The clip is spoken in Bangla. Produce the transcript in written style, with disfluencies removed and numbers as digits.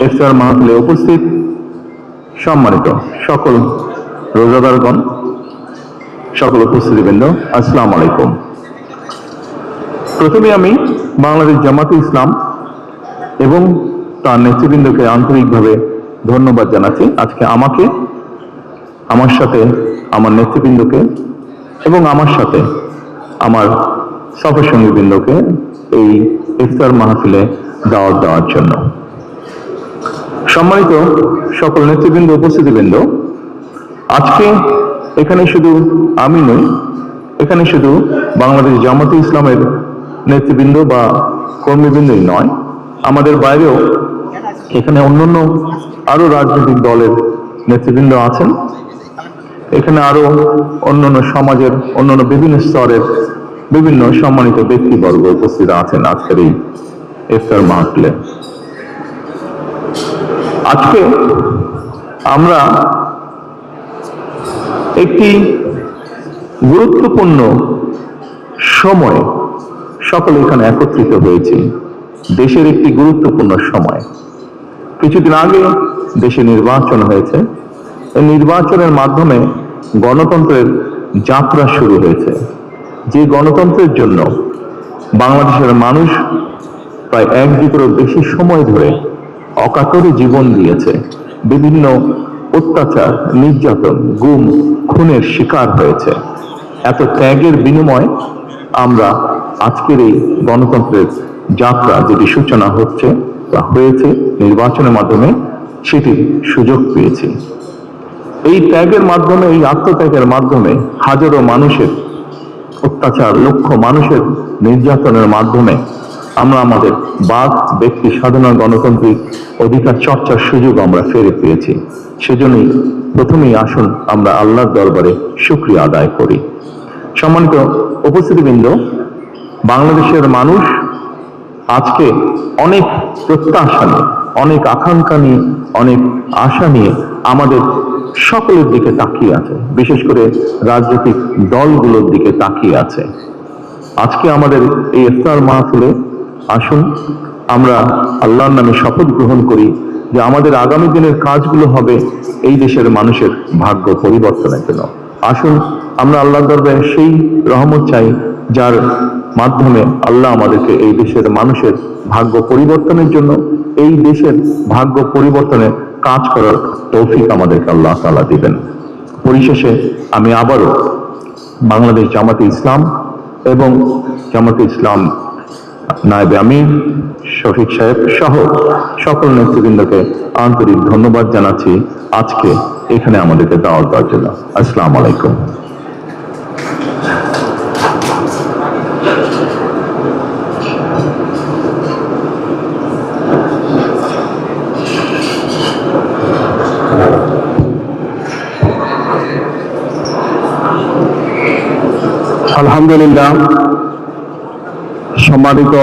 ইফতার মাহফিলে উপস্থিত সম্মানিত সকল রোজাদারগণ, সকল উপস্থিতিবৃন্দ, আসসালামু আলাইকুম। প্রথমে আমি বাংলাদেশ জামাতে ইসলাম এবং তার নেতৃবৃন্দকে আন্তরিকভাবে ধন্যবাদ জানাচ্ছি। আজকে আমাকে, আমার সাথে আমার নেতৃবৃন্দকে এবং আমার সাথে আমার সফরসঙ্গীবৃন্দকে এই ইফতার মাহফিলে দাওয়াত দেওয়ার জন্য। সম্মানিত সকল নেতৃবৃন্দ, উপস্থিতিবৃন্দ, আজকে এখানে শুধু আমি নই, এখানে শুধু বাংলাদেশ জামাতে ইসলামের নেতৃবৃন্দ বা কর্মীবৃন্দই নয়, আমাদের বাইরেও এখানে অন্যান্য আরো রাজনৈতিক দলের নেতৃবৃন্দ আছেন। এখানে আরো অন্যান্য সমাজের অন্যান্য বিভিন্ন স্তরের বিভিন্ন সম্মানিত ব্যক্তিবর্গ উপস্থিত আছেন আজকের এই ইফতার মাহফিলে। আজকে আমরা একটি গুরুত্বপূর্ণ সময় সকলে এখানে একত্রিত হয়েছি। দেশের একটি গুরুত্বপূর্ণ সময়। কিছুদিন আগে দেশে নির্বাচন হয়েছে। এই নির্বাচনের মাধ্যমে গণতন্ত্রের যাত্রা শুরু হয়েছে। যে গণতন্ত্রের জন্য বাংলাদেশের মানুষ প্রায় 1 যুগেরও বেশি সময় ধরে অকাতরে জীবন দিয়েছে, বিভিন্ন অত্যাচার, নির্যাতন, গুম, খুনের শিকার হয়েছে। এত ত্যাগের বিনিময়ে আমরা আজকের এই গণতন্ত্রের যাত্রা যেটি সূচনা হচ্ছে বা হয়েছে নির্বাচনের মাধ্যমে, সেটির সুযোগ পেয়েছি। এই ত্যাগের মাধ্যমে, এই আত্মত্যাগের মাধ্যমে হাজারো মানুষের অত্যাচার, লক্ষ মানুষের নির্যাতনের মাধ্যমে আমরা আমাদের বাক, ব্যক্তি স্বাধীনতা, গণতান্ত্রিক অধিকার চর্চার সুযোগ আমরা ফিরে পেয়েছি। সেজন্যই প্রথমেই আসুন আমরা আল্লাহর দরবারে শুকরিয়া আদায় করি। সম্মানিত উপস্থিতিবৃন্দ, বাংলাদেশের মানুষ আজকে অনেক প্রত্যাশা নিয়ে, অনেক আকাঙ্ক্ষা নিয়ে, অনেক আশা নিয়ে আমাদের সকলের দিকে তাকিয়ে আছে, বিশেষ করে রাজনৈতিক দলগুলোর দিকে তাকিয়ে আছে। আজকে আমাদের এই ইফতার মাহফিলে আসুন আমরা আল্লাহর নামে শপথ গ্রহণ করি যে আমাদের আগামী দিনের কাজগুলো হবে এই দেশের মানুষের ভাগ্য পরিবর্তনের জন্য। আসুন আমরা আল্লাহর দরবারে সেই রহমত চাই যার মাধ্যমে আল্লাহ আমাদেরকে এই দেশের মানুষের ভাগ্য পরিবর্তনের জন্য, এই দেশের ভাগ্য পরিবর্তনে কাজ করার তৌফিক আমাদেরকে আল্লাহ তাআলা দিবেন। পরিশেষে আমি আবারও বাংলাদেশ জামাতে ইসলাম এবং জামাতে ইসলাম নায়েবে আমির শফিক সাহেব সহ সকল নেতৃবৃন্দকে আন্তরিক ধন্যবাদ জানাচ্ছি আজকে এখানে আমাদেরকে দাওয়াত দেওয়ার জন্য। আসসালামু আলাইকুম। আলহামদুলিল্লাহ, সম্মানিত